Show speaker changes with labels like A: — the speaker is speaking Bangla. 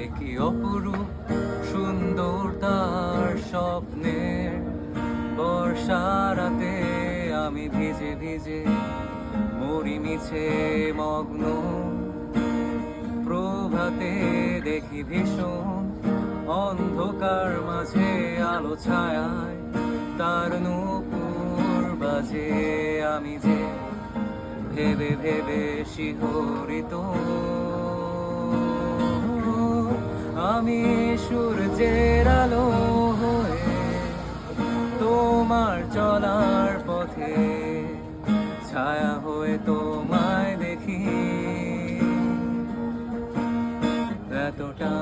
A: কি অপরূপ সুন্দর তার স্বপ্নের বর্ষা রাতে আমি ভিজে ভিজে মরি মিছে মগ্ন প্রভাতে দেখি ভীষণ অন্ধকার মাঝে আলো ছায়ায় তার নূপুর বাজে আমি যে ভেবে ভেবে শিহরিত আমি সূর্যের আলো হয়ে তোমার চলার পথে ছায়া হয়ে তোমায় দেখি এতটা